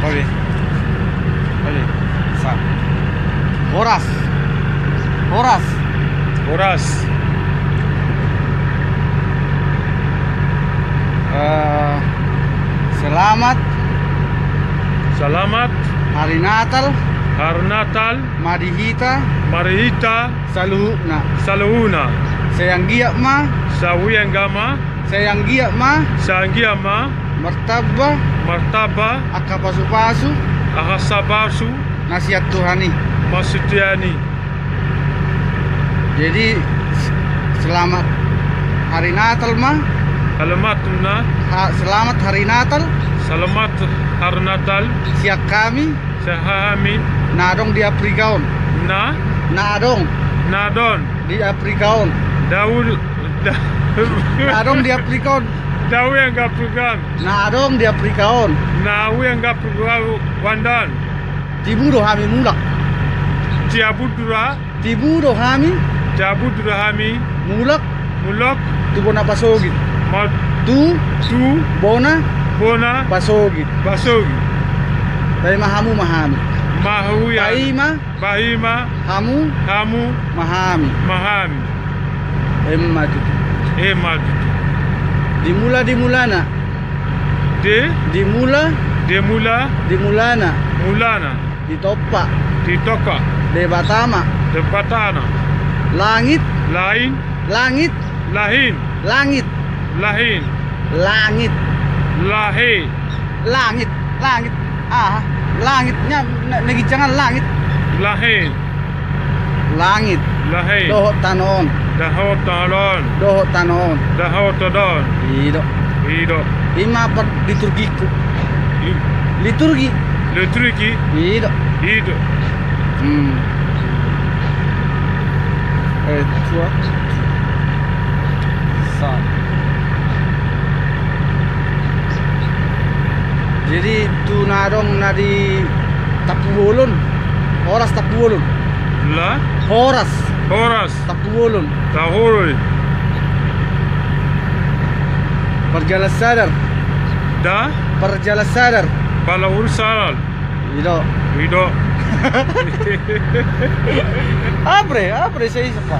Oleh. Oleh. Sa. Horas. Horas. Horas. Selamat Selamat Hari Natal Hari Natal Marihita Marihita Saluhuna Saluhuna Sayang giyak ma Sawiyangama Sayang giyak ma Sangiama Martaba Martaba Akapasu-pasu Akasabasu Nasihat Tuhani. Masutiani. Jadi selamat Hari Natal ma Alamatuna Selamat Hari Natal Selamat Hari Natal siak kami Sahami nadong di Aprikaon nadong di Aprikaon Daud nadong di Aprikaon Daud yang gak program nadong di Aprikaon Nawi yang gak program Wandan tiburo hami mulak Tiabudura tiburo hami Tiabudura hami mulak Mulok tu bona pasogit tu bona pasogit Basogi dari mahamu mahami Mahuyan Bahima hamu mahami Mahami emadu Emad dimulana Demula Mulana ditopa Titoka debatama Debatana langit Lain langit Lahin langit Lahin langit Lahe langit langitnya lagi jangan langit Lahe langit Lahe dohot tanon Dahot talon Dahot tadon Ido ima per liturgiku liturgi Liturgi Ido tua sa. Jadi tu nadong nadi tapuwolon horas tapuwolon La horas tapuwolon Tahurul perjala sadar Da perjala sadar Balawur Saral Ido abre saya siapa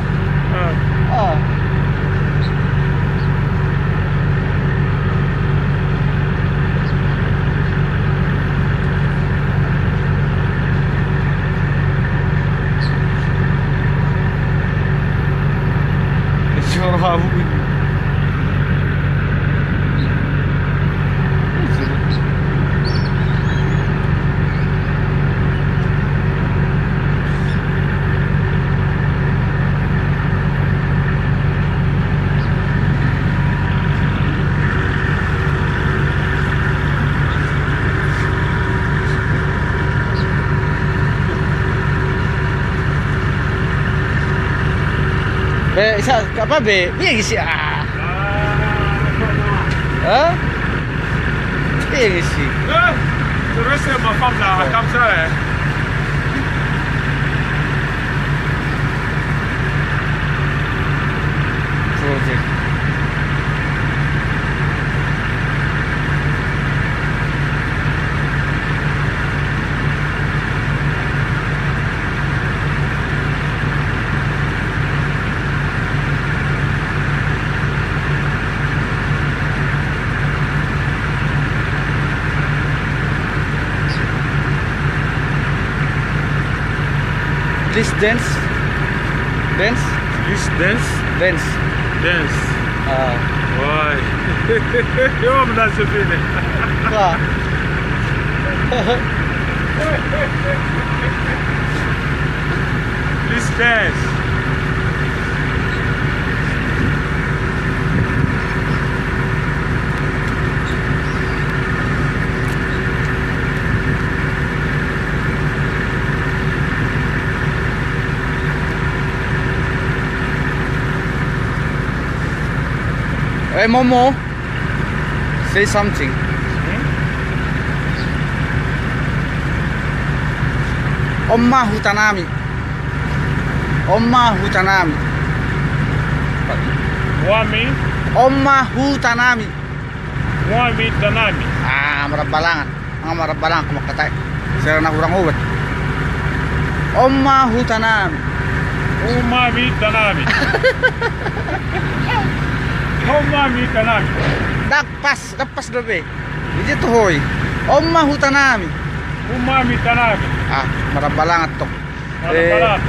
Isa apa be? Iya sih Iya sih. Terus ya mafam lah Akam saya Project. Please dance. Please dance Why Yo mendansa sini Wah. Please dance Hey Momo, say something. Omma hutanami. Wami Omma hutanami. Tanami Merabalangan. Ang marabalang kumakatay. Sira na kurang uwat. Oma hutanami. Umami tanami. Umami tanami. Dagpas dobe. Hindi to hoy. Oma hutanami. Umami tanami. Ah, marabalang at to. Marabalang.